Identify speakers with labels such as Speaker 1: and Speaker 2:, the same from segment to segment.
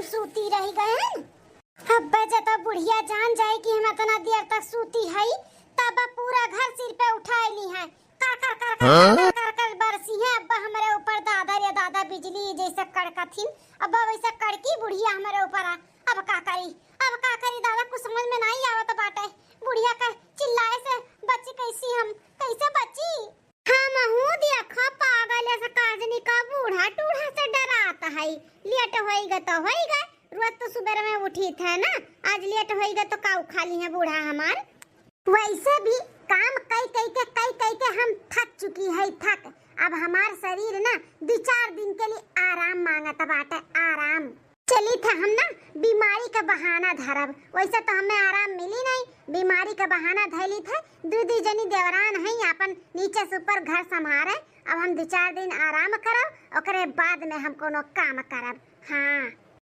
Speaker 1: हम सूती रह गए हैं। अब जब बुढ़िया जान जाए कि हम इतना देर तक सूती है तब पूरा घर सिर पे उठा ली है। कर कर कर कर कर कर कर बरसी है अब हमारे ऊपर दादा रे दादा बिजली जैसे कड़कथिन। अब वैसा कड़की बुढ़िया हमारे ऊपर अब का करी दादा कुछ समझ में नहीं आवत बाटे। बुढ़िया का चिल्लाए से बच्ची कैसी हम कैसे बच्ची हम हूं देखा पागल ऐसा काजनी का बूढ़ा टूढ़ा से डराता है। लेट होएगा तो होएगा, रोज तो सुबह में उठी थे ना, आज लेट होएगा तो का उखा ली है बूढ़ा हमार। वैसे भी काम कई के हम थक चुकी है थक। अब हमार शरीर ना 2-4 दिन के लिए आराम मांगता बाटे आराम। चली थे हम ना बीमारी का बहाना धरब, वैसे तो हमें आराम मिली नहीं, बीमारी का बहाना धैली थे। दू जनी देवरान है अपन नीचे से ऊपर घर संभारे। अब हम 2-4 दिन आराम करब ओकरे बाद में हम कोनो काम करब। हाँ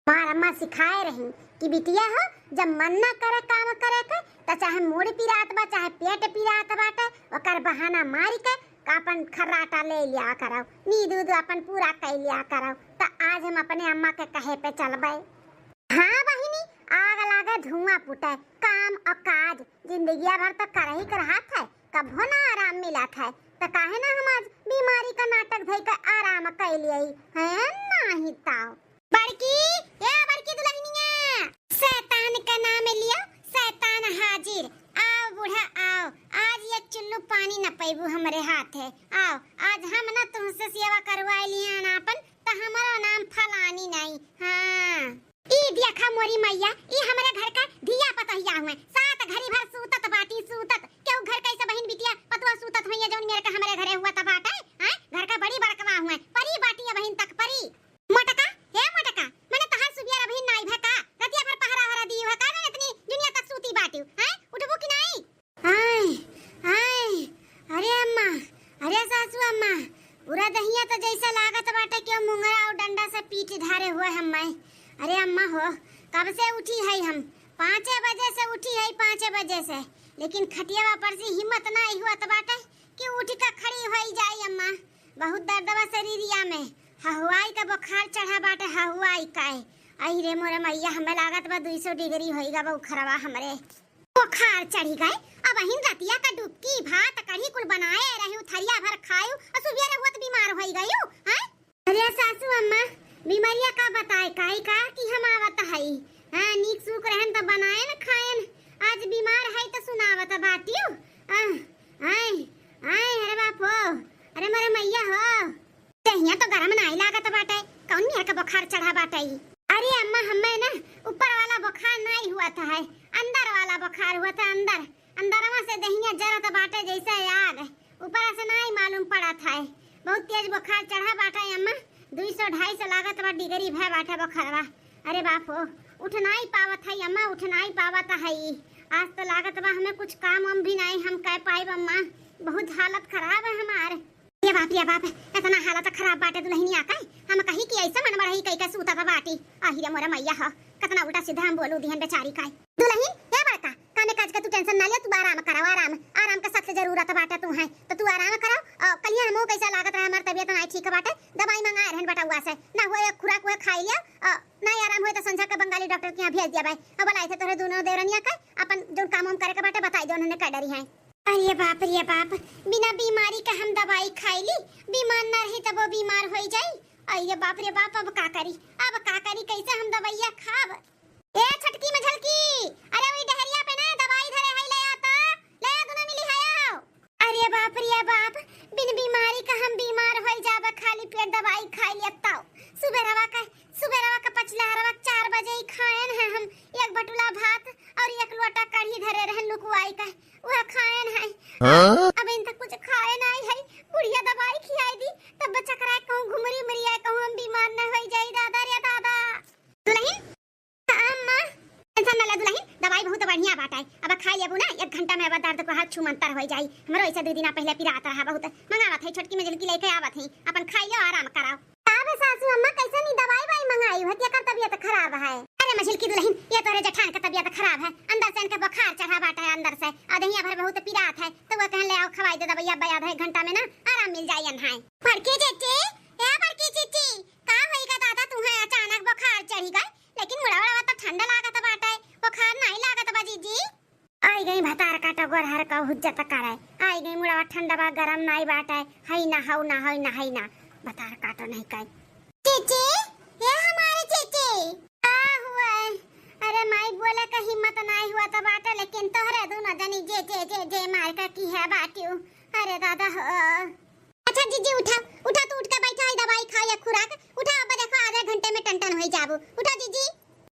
Speaker 1: हमार अम्मा सिखाए रही कि बिटिया हो जब मन ना करे काम करे के तो चाहे मूड पिरात बा चाहे पेट पिरात बाटे ओकर बहाना मारी के अपन खर्राटा ले लिया करो, नींद उद अपन पूरा कर लिया करो। तो आज हम अपने अम्मा के कहे पे चलबे। हाँ बहिनी आग लागे धुआं फूटे, काम और काज जिंदगी भर तो कर ही करत है, कभो ना आराम मिला है। तो काहे ना हम आज बीमारी का नाटक धई के आराम कर लिए है नहीं ताओ। बड़की दुल्हनिया शैतान का नाम लियो, शैतान हाजिर। आओ बूढ़ा आओ, आज ये चुल्लू पानी न पैबू हमारे हाथ है। आओ आज हम ना तुमसे सेवा करवाई लिया ना अपन, तो हमारा नाम फलानी नहीं। हाँ ई देखा मोरी मैया ई हमारे घर का धिया पतहिया हुए, सात घड़ी भर सूतत बाटी सूतत। क्यों घर कैसे बहन बिटिया पतवा सूतत हुई जौन मेरे का हमारे घरे हुआ त बाटे हैं। घर का बड़ी बड़कवा हुए परी बाटी है बहन तक परी। मोटका हे मोटका मैंने तहार सुबिया बहन नाई भका रतिया भर पहरा हरा दी है का ना इतनी दुनिया तक सूती बाटी हैं, उठबो कि नहीं। हाय हाय अरे अम्मा अरे सासू अम्मा पूरा दहिया तो जैसा लागत बाटे कि मुंगरा और डंडा से पीठ धारे हुए हम मैं। अरे अम्मा हो कब से उठी है हम 5 बजे से उठी है 5 बजे से, लेकिन खटिया पर से हिम्मत नहीं हुआ तो बाटे कि उठ के खड़ी हो जाई। अम्मा बहुत दर्द बा शरीरिया में, हवाई का बुखार चढ़ा बाटे हवाई का। आई रे मोरे मैया हमें लागत बा 200 डिग्री होईगा बुखारवा हमरे बुखार चढ़ी गए। अब हिन रतिया का डुबकी भात कढ़ी कुल बनाए रही थरिया भर खायू और सुबेरे हुत बीमार होई गयू हैं। अरे सासू अम्मा बीमारिया का बताए काई का कि हम आवत हई। हां नीक सुख रहन त बनाए न खाएन, आज बीमार है तो सुनावत बाटियो। आय आय अरे बापो अरे मोरे मैया हो दहिया तो गरम नहीं लागत बाटे, कौन मेरे का बुखार चढ़ा बाटे। अरे अम्मा हमें ना ऊपर वाला बुखार नहीं हुआ था है, अंदर वाला बुखार हुआ था। अंदरवा से दहिया जरत बाटे जैसे आग, ऊपर से नहीं मालूम पड़ा था। बहुत तेज बुखार चढ़ा बाटे अम्मा, 200-250 लागत बा डिग्री भय बाटे बुखारवा। अरे बापो उठ नहीं पावत है अम्मा, उठ नहीं पावत है। आज तो लागत बा हमें कुछ काम हम भी नहीं हम कह पाई अम्मा, बहुत हालत खराब है हमारे। ये बाप इतना हालत खराब बाटे दुल्हनिया का हम कहीं कि ऐसा मन रही कई का सूता था बाटी। आहिरे मोरा मैया हो कितना उल्टा सीधा हम बोलू दिहन बेचारी का। दुल्हन ये बड़का कामे काज का तू टेंशन ना ले, तू आराम कराओ आराम का सबसे जरूरत बाटे तू है तो तू आराम कराओ। कलिया हमो कैसा लागत रहा, हमार तबीयत नहीं ठीक बाटे, दवाई मंगाए रहन बेटा हुआ से ना होए खुराक हुए खाई लिया, नहीं आराम होए तो संझा के बंगाली डॉक्टर के यहां भेज दिया भाई। अब बोला ऐसे तोरे दोनों देवरनिया का अपन जो काम हम करे के बाटे बताई दे उन्होंने का डरी है। अरे बाप बिना बीमारी का हम दवाई खाई ली, बीमार न रही तब वो बीमार हो जाई। अरे बाप रे बाप अब का करी कैसे हम दवाइया खाब। ए छटकी में झलकी अरे वही डहरिया पे ना दवाई धरे है ले आता ले दोनों मिली है। अरे बाप बिन बीमारी का हम बीमार हो जाबे खाली पेट दवाई खाई लेता। सुबह रवा का पचला रवा 4 बजे ही खाएन है हम, एक बटुला भात और 1 लोटा कढ़ी धरे रहन लुकवाई का वह खाएन है। अब इन तक कुछ खाए नहीं है, बुढ़िया दवाई खिलाई दी तब बच्चा कराए कहूं घुमरी मरिया कहूं हम बीमार न हो जाई। दादा रे दादा दुल्हन अम्मा टेंशन न ले दुल्हन, दवाई बहुत बढ़िया बाटा है, अब खा लेबू ना 1 घंटा में अब दर्द को हाथ छूमंतर हो जाई। हमरो ऐसा 2 दिन पहले पिरात रहा बहुत, मंगावत है छोटकी में झलकी लेके आवत है अपन खाई लो आराम कराओ। अब सासू अम्मा कैसे नहीं दवाई मंगाई हो क्या कर तबीयत खराब है। अरे मछली की दुल्हन ये तोरे जेठान का तबीयत खराब है, अंदर से इनका बुखार चढ़ा बाटा है अंदर से अधहिया भर बहुत पिरात है तो वो कहन ले आओ खवाई दे दवाई अब आधा 1 घंटा में ना आराम मिल जाई अनहाई। बड़की चीची का होईगा दादा तुम्हें अचानक बुखार चढ़ी गई लेकिन मुड़ावा तो ठंडा लागत बाटे बुखार नहीं लागत बा जीजी। आई गई भतार का टगोर हर का हुज्जत कराए आई गई मुड़ावा ठंडा बा गरम नहीं बाटे हई ना हौ ना हई ना हई ना भतार काटो नहीं काई। चीची ये हमारे चीची आ हुआ अरे माई बोले का हिम्मत नहीं हुआ तो बाटे लेकिन तोहरे दोनों जनी जे मार का की है बाटियो। अरे दादा अच्छा जीजी उठा उठा तो उठ के बैठा है दवाई खा या खुराक उठा अब देखो आधे घंटे में टन हो जाबू उठा जीजी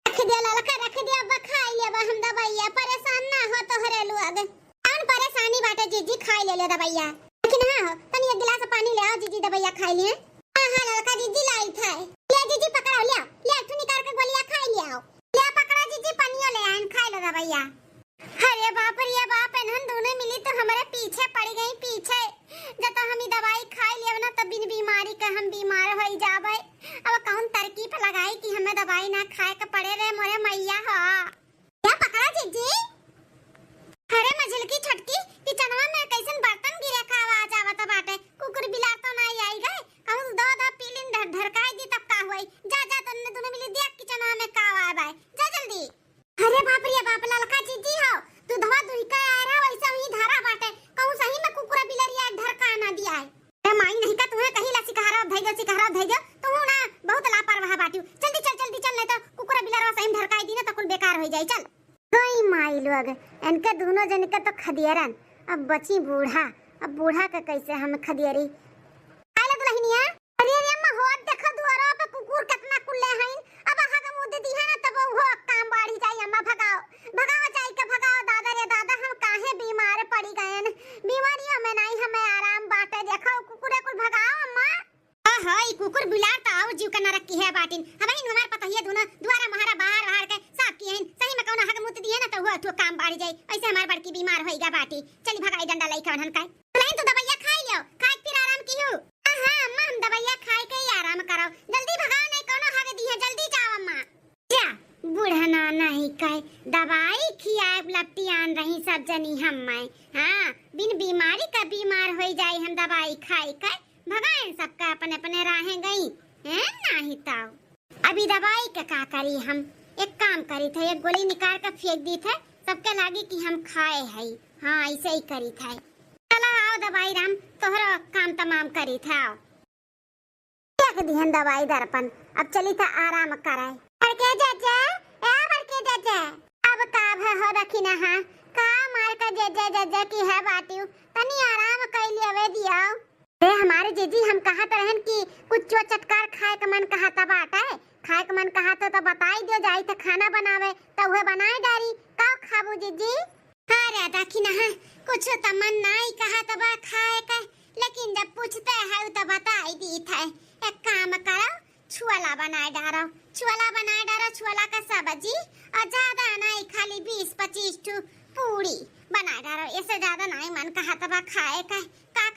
Speaker 1: रख दिया ललका रख दिया अब खा लिया हम दवाइया परेशान ना हो तो हरे लोग कौन परेशानी बाटे जीजी खा ले दवाइया लेकिन हां तनी एक गिलास पानी ले आओ जीजी दवाइया खा लिए। हां हां ललका जीजी लाई था ले जीजी पकड़ो ले तू निकाल के गोलियां खा लिया ले पकड़ा जीजी पानी ले आन खा लो दवाइया। अरे बाप रे बाप एनहन दोनों मिली तो हमारे पीछे पड़ गई पीछे जब हम दवाई खाई लिया ना तब बिन बीमारी का हम बीमार हो जाबे अब कौन तरकीब लगाई कि हमें दवाई ना खाए के पड़े रे मोरे मैया हो क्या पकड़ा जीजी। अरे मझिल की छटकी किचनवा में कैसन बर्तन गिरे का आवाज आवत बाटे कुकुर बिलार तो नहीं आई गए कहूं दो पीलिन ढरकाई दी तब का होई जा तन्ने दोनों मिली देख किचनवा में का आवे जा जल्दी। अरे बाप रे बाप ललका जीजी हो तू धवा दुई का आ रहा वैसा ही धारा बाटे कहूं सही में कुकुरा बिलरिया ढरका ना दिया है। ए माई नहीं का तुम्हें कहीं ला सिकहारा धैर्य तू ना बहुत लापरवाह बाटी जल्दी चल नहीं तो कुकुरा बिलरवा सही में ढरकाई दी ना तो कुल बेकार हो जाई चल। कोई माई लोग इनके दोनों जन के तो खदियरन अब बची बूढ़ा अब बूढ़ा का कैसे हम खदियरी आले दुल्हनिया। अरे अम्मा हो देखो दुआरा पे कुकुर कितना कुल्ले हैं अब आहा का मुंह दे दी है ना तब वो काम बढ़ी जाई अम्मा भगाओ जाई के भगाओ दादा रे दादा हम काहे बीमार पड़ी गए न बीमारी हमें नहीं हमें आराम बाटे देखो कुकुरे को भगाओ अम्मा। हां ई कुकुर बिलार तो और जीव के न रखी है बाटिन हमें हमार पता है दोनों दुआरा महारा बाहर के साफ किए सही में कौन हक मुत दिए ना तो हुआ तो काम बढ़ जाई ऐसे हमार बड़की बीमार होईगा बाटी चली भगाई डंडा लई के हन काय नहीं तो दवाइयां खाई लियो खाई फिर आराम कियो। हां अम्मा हम दवाइयां खाई के ही आराम करो जल्दी भगाओ नहीं कोनो हक दी है जल्दी जाओ अम्मा। क्या बूढ़ा नहीं कहे दवाई खियाए लपटी आन रही सब जनी हम मैं हां बिन बीमारी का बीमार हो जाई हम दवाई खाई के भगाए सबका अपने अपने राहें गई हैं नहीं ताऊ अभी दवाई का का करी हम एक काम करी थे एक गोली निकाल कर फेंक दी थे सबके लागी कि हम खाए है हां ऐसे ही करी थे चलो आओ दवाई राम तोहरा काम तमाम करी था फेंक दिहन दवाई दर्पण अब चली था आराम कराए बड़के चाचा अब काब है हो रखी ना हां का मार का जज की है बाटी तनी आराम कर लिया दिया। ए हमारे जीजी हम कहत रहन कि कुछ चटकार खाए का मन कहता बाटा है खाए का मन कहता तो बताई दियो जाई त खाना बनावे त उहे बनाए डारी का खाबू जीजी। अरे देखी ना कुछ त मन नहीं कहत बा खाए का लेकिन जब पूछते है तो बताई दी थे एक काम करो छुआला बनाए डारो छुआला का सब्जी और ज्यादा नहीं खाली 20-25 ठू पूरी बनाए डारो ऐसे ज्यादा नहीं मन कहत बा खाए का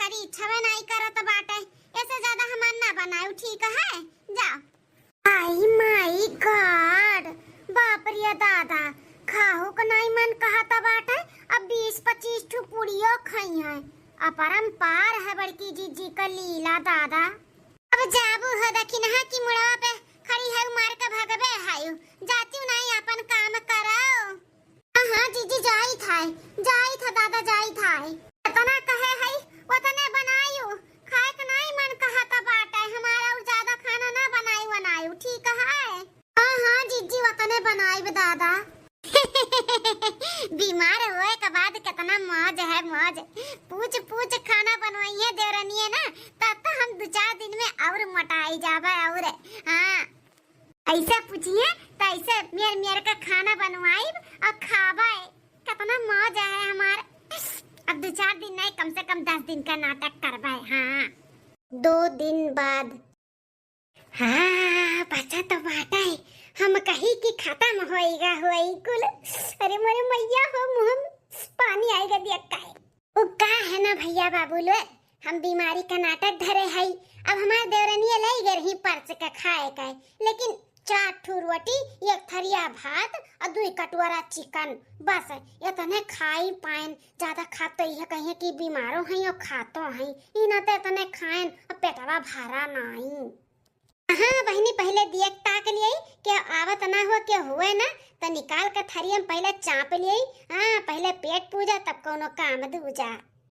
Speaker 1: करी इच्छा नहीं करत बाटे ऐसे ज्यादा हम ना बनाऊ ठीक है जाओ। आई माय गॉड बाप रे दादा खाओ को नहीं मन कहत बाटे अब 20-25 ठू पूड़ियो खाई है अपरंपार है बड़की जीजी का लीला दादा। अब जाबू है देखी ना कि मुड़वा पे खड़ी है मार के भगबे हायू जाती नहीं अपन काम कराओ। हां जीजी जाई था दादा जाई था इतना कहे है उतने बनायू खाए के नहीं मन कहता बाटे हमारा और ज्यादा खाना ना बनायू ठीक है। हां जीजी उतने बनाई दादा बीमार होए के बाद कितना मौज पूछ खाना बनवाइए देवरनिए ना तब तो हम 2-4 दिन में और मोटाई जाबे और हां ऐसे पूछिए तो ऐसे मेर का खाना बनवाई और खाबे कितना मौज है हमार अब 2-4 दिन नहीं कम से कम 10 दिन का नाटक करबे। हां 2 दिन बाद हां बचा तो बाटा है हम कहीं की खत्म होएगा होई कुल। अरे मोरे मैया हो मुंह पानी आएगा देख का वो का है ना भैया बाबू लो हम बीमारी का नाटक धरे है अब हमारे देवरनिया लाई गए रही परस का खाए का लेकिन 4 ठू रोटी 1 थरिया भात और 2 कटोरा चिकन बस ये तने खाई पाएन ज्यादा खात तो यह कहे कि बीमारो हैं और खातो हैं इना ते तने खाएन और पेटवा भरा नहीं। हाँ बहनी पहले देख ताक लिए के आवत ना हुआ के हुए ना तो निकाल के थरिया में पहले चाप लिए। हाँ पहले पेट पूजा तब कोनो काम दूजा।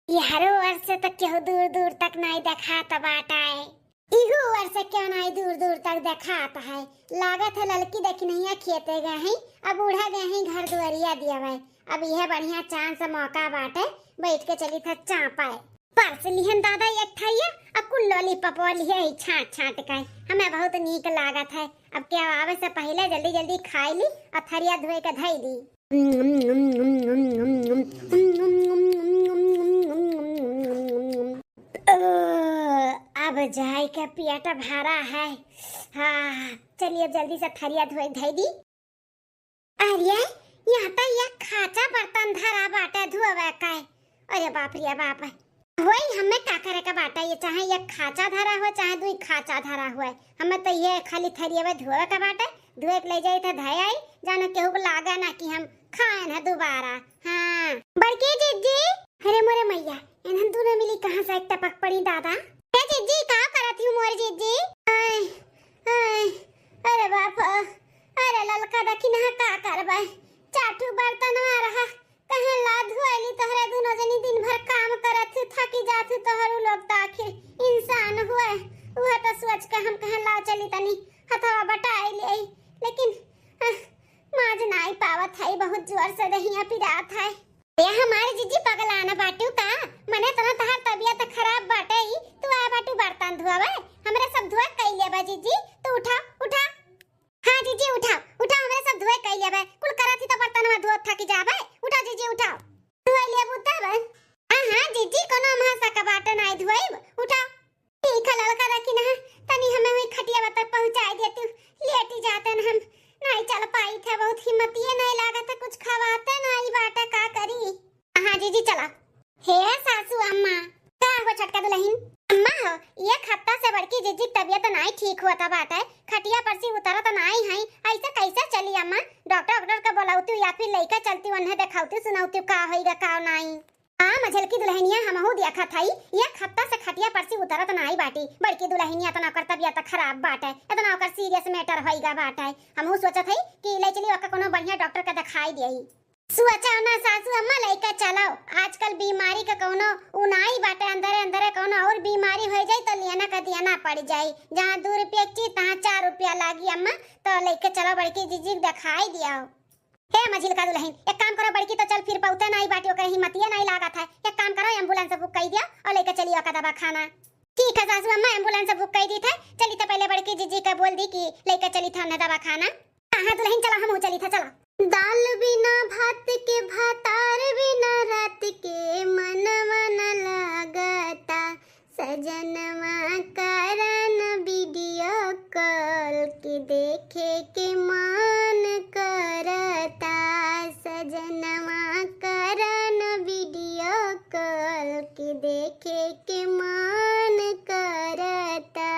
Speaker 1: ये हरो वर्ष से तक केहू दूर दूर तक नहीं देखा बाटा है। इहू वर्ष से क्यों नहीं दूर दूर तक देखाता है। लागत है लड़की देखी नहीं है खेते गए हैं अब उड़ा गए हैं घर दुआरिया दिया हुआ। अब यह बढ़िया चांस मौका बाटे बैठ के चली था चापाए परस लिहन दादा एक थाइया अब कुल लॉलीपॉप लिए ही छाट छाट के हमें बहुत नीक लागत है। अब क्या आवे से पहले जल्दी जल्दी खाई ली और थरिया धोए के धई दी। अब जाए के पेट भरा है। हाँ चलिए जल्दी से थरिया धोए धई दी। अरे यहाँ तो ये खाचा बर्तन धरा बाटा धोवे का। अरे बाप रे बाप वही हमें का करे का बाटा ये चाहे ये खाचा धरा हो चाहे दुई खाचा धरा हुआ हमें तो ये खाली थरिया में धोवे का बाटा धोए के ले जाए था धय आई जानो केहू को लागा ना कि हम खाए ना दोबारा। हाँ बड़की जीजी अरे मोरे मैया इन्हन दोनों मिली कहाँ से एक टपक पड़ी दादा। ए जीजी का करत हूँ मोरे जीजी। अरे बाप अरे ललका देखी ना का करबे चाटू बर्तन आ रहा कहे ला धोइली तोहरे दोनों जनी दिन भर काम करत थकी जात तोहरो लोग त आखिर इंसान हुए वह तो सोच के हम कहे ला चली तनी हथवा बटाई ले लेकिन माज नाई पावत है बहुत जोर से दहिया पिरात है। ये हमारे जीजी पगलाना बाटू का मने तना तहार तबीयत खराब बाटे ही तू आ बाटू बर्तन धोवे हमरे सब धोए कइले बा जीजी तू उठा उठा। हाँ जीजी उठा उठा हमरे सब धोए कइले बा कुल करत ही तो बर्तनवा धोत थकी जाबे उठा जीजी उठा धोए ले बुता बा। हां जीजी कोनो भाषा का बाटे नहीं धोए उठा ठीक है लड़का रखी ना तनी हमें वही खटिया तक पहुंचाई दे तू लेटी जाते न हम नहीं चल पाई थे बहुत हिम्मत ये नहीं लागत है कुछ खवाते नहीं बाटा का करी। हां जीजी चला। हे सासू अम्मा का हो छटका दुल्हन अम्मा हो ये खत्ता से बड़की जीजी तबीयत नहीं ठीक हुआ था बाटा खटिया पर से उतारा तो नहीं है ऐसा कैसे चली अम्मा डॉक्टर का बुलाऊती या फिर लइका चलती उन्हें दिखाऊती सुनाऊती का होइगा का नहीं। हां मझल की दुल्हनिया हमहु देखा थाई ये खत्ता से खटिया पर से उतारा तो नहीं बाटी बड़की दुल्हनिया तना कर तबीयत खराब बाटे इतना कर सीरियस मैटर होइगा बाटे हमहु सोचत हई कि ले चली ओका कोनो बढ़िया डॉक्टर का दिखाई देई। सोचा ना सासू अम्मा लइका चलाओ आजकल बीमारी का कोनो उनाई बाटे अंदर अंदर कोनो और बीमारी हो जाए तो लेना का देना पड़ जाए जहां 2 रुपया की तहां 4 रुपया लागी अम्मा तो लइका चलो बड़की जीजी दिखाई दिया। हे मझिल का दुल्हन एक काम करो बड़की तो चल फिर पहुंचे नहीं बाटियों का हिम्मतिया नहीं लागत है एक काम करो एम्बुलेंस बुक कर दिया और लेकर चलिए का दवा खाना। ठीक है सासू अम्मा एम्बुलेंस बुक कर दी थे चली तो पहले बड़की जीजी का बोल दी कि लेकर चली था दवा खाना। हां दुल्हन चला हम चली था चला। दाल बिना भात के भातार बिना रात के मनवा न लागता सजनवा करन वीडियो कॉल के देखे के मन करता सजनवा करन वीडियो कॉल के देखे के मन करता।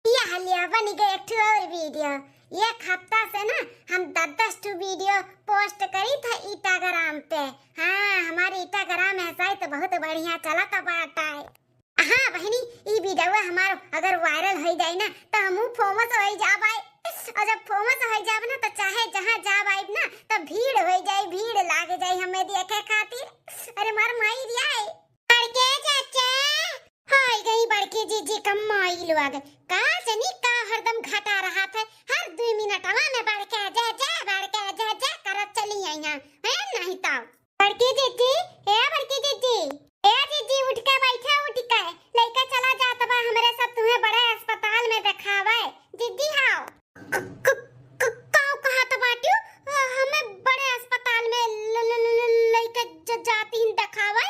Speaker 1: यह लिया बन गया एक और वीडियो एक हफ्ता से ना हम 10-10 वीडियो पोस्ट करी था इंस्टाग्राम पे। हाँ हमारे इंस्टाग्राम ऐसा ही तो बहुत बढ़िया चला था बाटा है। हाँ बहनी ये वीडियो हमारा अगर वायरल हो जाए ना तो हम फेमस हो जाए और जब फेमस हो जाए ना तो चाहे जहाँ जाए ना तो भीड़ हो जाए भीड़ लाग जाए हमें देखे खातिर। अरे मार माई दिया है बड़के चाचा हाय गई बड़की जीजी कम माई लोग का जनी का हरदम घटा रहा था हर 2 मिनट में बड़के जा करत चली आई है नहीं तो बड़की जीजी बड़की जीजी जीजी उठ के बैठे उठ के लेके चला जात बा हमरे सब तुम्हें बड़े अस्पताल में दिखावे जीजी। हां काऊ कहा तो बाटू हमें बड़े अस्पताल में लेके जाती ही दिखावे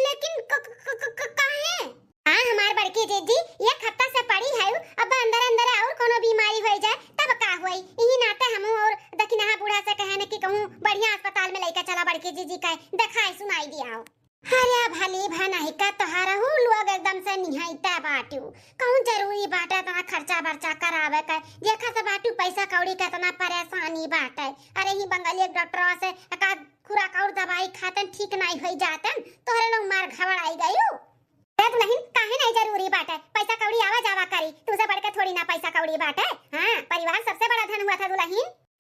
Speaker 1: लेकिन काहे। हां हमार बड़की जीजी एक हफ्ता से पड़ी है अब अंदर अंदर और कोनो बीमारी हो जाए तब का होई यही नाते हम और दखिनहा बूढ़ा से कहने की कहूं बढ़िया अस्पताल में लेके चला बड़की जीजी का दिखाई सुनाई दिया। अरे भली भनाई का तोहारा हु लोग एकदम से निहाइता बाटू कहूं जरूरी बाटा तना खर्चा बर्चा करावे का देखा से बाटू पैसा कौड़ी का तना परेशानी बाटे। अरे ही बंगाली डॉक्टर से एकाद खुराक और दवाई खातन ठीक नहीं हो जातन तोहरे लोग मार घबराई गयो। ते दुल्हन काहे नहीं जरूरी बाटे, पैसा कौड़ी आवा जावा करी, तुझसे बढ़ के थोड़ी ना पैसा कौड़ी बाटे। हां परिवार सबसे बड़ा धन हुआ था दुल्हन।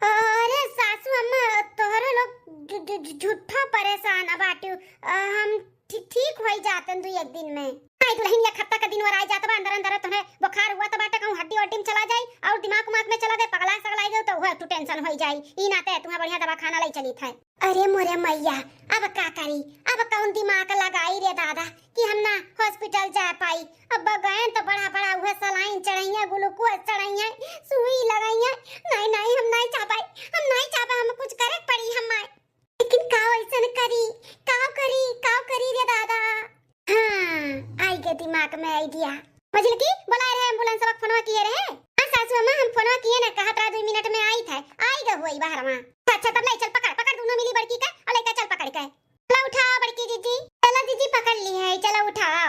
Speaker 1: अरे सासू अम्मा तोहरे लोग झूठा परेशान बाटू, हम ठीक हो जातन दू एक दिन में। आई दुल्हन एक हफ्ता का दिन और आ जात बा, अंदर अंदर तुम्हें बुखार हुआ तो बाटे कहूं हड्डी वड्डी में चला जाई और दिमाग में चला गए पगला सगला गए तो हुआ तू टेंशन हो जाई। ई नाते तुम्हें बढ़िया दवा खाना लाई चली था। अरे मोरे मैया अब का करी, अब कौन दिमाग लगाई रे दादा कि हम ना हॉस्पिटल जा पाई। अब गए तो बड़ा बड़ा हुआ सलाइन चढ़ाइया, ग्लूकोज चढ़ाइया, सुई लगाइया, नहीं नहीं हम नहीं चाह पाई, हम नहीं चाह पाए, हम कुछ करे पड़ी हम। लेकिन काव ऐसा करी, काव करी रे दादा। हाँ आई के दिमाग में आइडिया। मजल की बुला रहे एम्बुलेंस वक्त फोनवा किए रहे। हां सासू अम्मा हम फोनवा किए ना, कहा था 2 मिनट में आई था, आई ग होई बाहर में। अच्छा तब ले चल पकड़ दोनों मिली बड़की का और लेकर चल पकड़ के। चलो उठाओ बड़की जीजी, चलो जीजी पकड़ ली है, चलो उठाओ।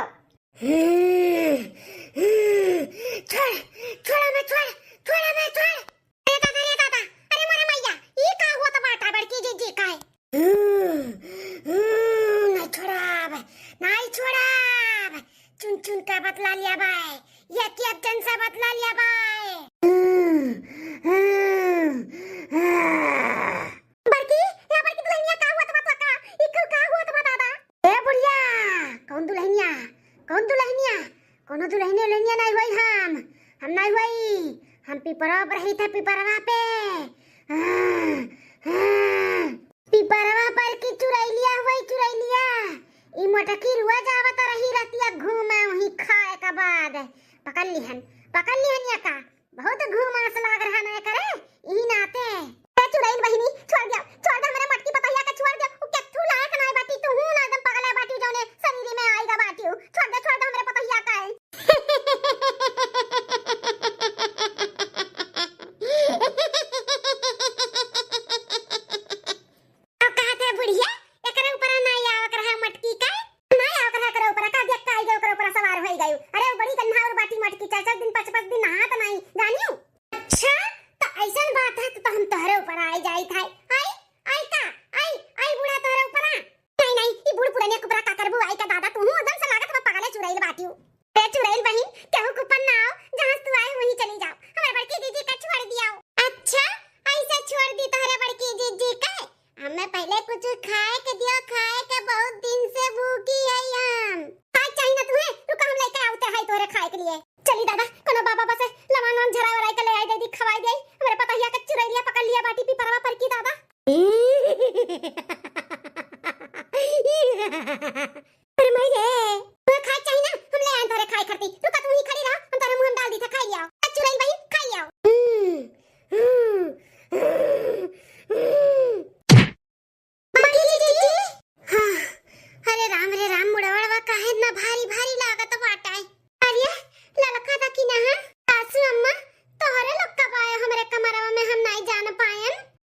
Speaker 1: छोड़ा मैं छोड़। अरे दादा अरे मोरे मैया ई का हुआ तो बाटा बड़की जीजी का है। नहीं छोड़ा चुन का बतला लिया भाई, ये कैप्टन से बतला लिया भाई। बड़की दुल्हनिया का हुआ तो बता का, इकल का हुआ तो बता दा। ए बुढ़िया कौन दुल्हनिया कोनो दुल्हनिया नहीं हुई, हम नहीं हुई, हम पिपरवा पर रही था, पिपरवा पे पिपरवा पर की चुरैलिया ई मोटकी रुआ जावत रही रतिया घूमे वही खाए का बाद पकड़ लिहन या का बहुत घूमास लाग रहा न करे ई नाते। ए चुरैल बहिनी छोड़ दे मेरे मटकी पतैया के छोड़ दे, उ केथू लायक नहीं बाटी, तू हूं ना एकदम पगला बाटी जौने शरीर में आएगा बाटी। छोड़ दे मेरे पतैया का है।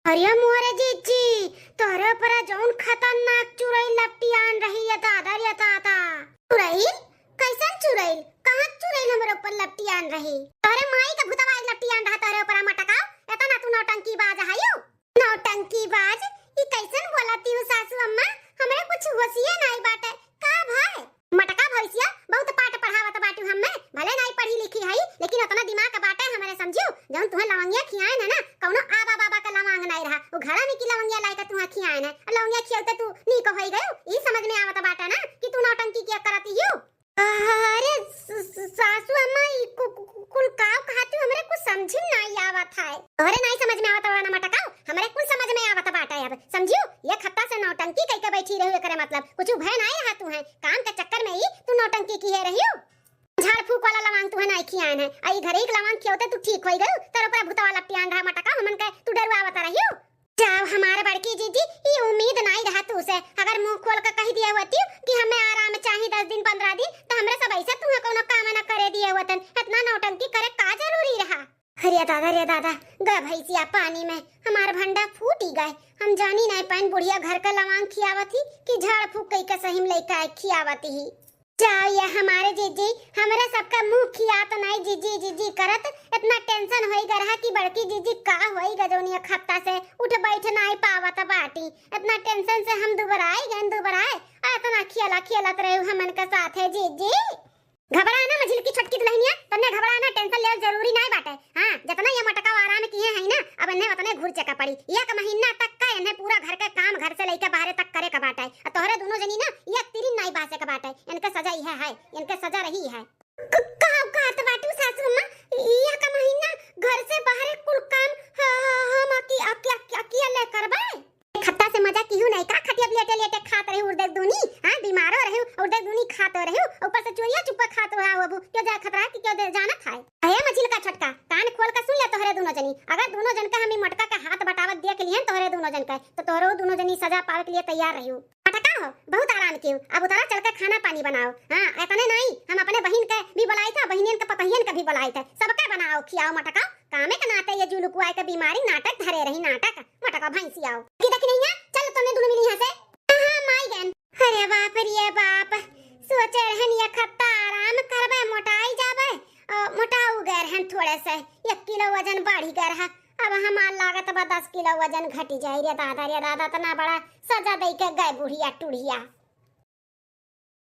Speaker 1: अरे मोरे जीजी तोरे पर जौन खतरनाक चुड़ैल लपटी आन रही है दादा रे दादा। चुड़ैल कैसन चुड़ैल, कहां चुड़ैल हमरे ऊपर लपटी आन रही? तोरे माई का भूतवा लपटी आन रहा तोरे ऊपर मटका। एतना तू नौटंकी बाज हायो, नौटंकी बाज ई कैसन बोलती हो सासू अम्मा, हमरे कुछ होशिए नहीं बाटे का भाई। मटका भैसिया बहुत पाठ पढ़ावत बाटू हमें, भले नहीं पढ़ी लिखी हई लेकिन उतना दिमाग का बाटे हमरे समझियो। जौन तुहे लवंगिया खियाए ना ना कौनो आबा बाबा का लवंग नहीं रहा, वो घड़ा में की लवंगिया लाई का तुहा खियाए ना, लवंगिया खियाते तू नी को होई गयो। ई समझ में आवत बाटा ना कि तू नौटंकी क्या करती हो। अरे सासू अम्मा ई कुल काव कहती हमरे कुछ समझ नहीं आवत है। अरे नहीं समझ में आवत ना मटका, हमरे कुल समझ में आवत बाटा। अब समझियो ये खत्ता से नौटंकी कई के बैठी रही करे मतलब कुछ भय नहीं रहा तू है, काम के चक्कर में ही तू नौटंकी की है रही हो। झाड़ फूक वाला लवांग तू है नहीं खियान है, आई घरे एक लवांग खियोते तू ठीक होई गयो, तेरे ऊपर भूतवा लपटी आन रहा मटका हमन के तू डरवावत रही हो। जाओ हमारे बड़की जीजी ये उम्मीद नहीं रहा तू से, अगर मुंह खोल कर कह दिया होती कि हमें आराम चाहिए 10 दिन 15 दिन तो हमरे सब ऐसे तुम्हें कोनो काम ना करे दिए होतन, इतना नौटंकी करे का जरूरी रहा। अरे दादा ग भैंसिया पानी में हमार भंडा फूट ही गए, हम जानी नहीं पाइन बुढ़िया घर का लवांग खियावती कि झाड़ फूक कई के सही में लेके खियावती ही। जाओ ये हमारे जीजी हमारे सबका मुंह खिया तो नहीं जीजी करत, इतना टेंशन होई गरहा कि बड़की जीजी का होई गजोनी खत्ता से उठ बैठ नहीं पावत बाटी, इतना टेंशन से हम दुबराए इतना खियालत रहे हमन के साथ है जीजी। घबराना मझिल की छटकी दुल्हनिया, तन्ने घबराना टेंशन ले जरूरी नहीं बाटे। हां जितना ये मटका आराम किए है ना, अब इन्हें उतने घुर चका पड़ी। एक महीना तक का इन्हें पूरा घर के काम घर से लेके बाहर तक करे का बाटे। और तोहरे दोनों जनी ना ये तीन नहीं बासे का बाटे। इनके सजा ही है इनके सजा रही है। कहत बाटू सासू मां, ये का महीना घर से बाहर कुल काम हम अकेले करबे। खट्टा से मजा क्यों नहीं का? खटिया लेटे लेटे खात रही उर्दे दूनी। हां बीमारो रही उर्दे दूनी खात रही, ऊपर से चोरिया चुप्पा खात रहा अब क्यों जा खतरा कि क्यों जाना था। अये मछली का छटका कान खोल के सुन ले तोहरे दोनों जनी। अगर दोनों जन का हम मटका के हाथ बटावत देख लिए तोहरे दोनों जन का, तो तोहरो दोनों जनी सजा पावे के लिए तैयार रही। मटका हो बहुत आराम क्यों, अब उतारा चल के खाना पानी बनाओ। हां इतने नहीं, हम अपने बहन के भी बुलाई था, बहनियन के पतहियन के भी बुलाई थे, सबके बनाओ खियाओ मटका। कामे के नाते ये जुलुकुआ के बीमारी नाटक धरे रही नाटक। मटका भैंसी आओ की देख नहीं है। चल तुमने दोनों मिली यहां से। हां माई बहन, अरे बाप रे बाप, सोचे रहन ये खत्ता आराम करबे मोटाई जाबे, मोटाऊ गए रहन थोड़े से 1 किलो वजन बढ़ी गए है। अब हमार लागत बा 10 किलो वजन घटी जाई रे दादा तना बड़ा सजा दई के गए बुढ़िया टुढ़िया।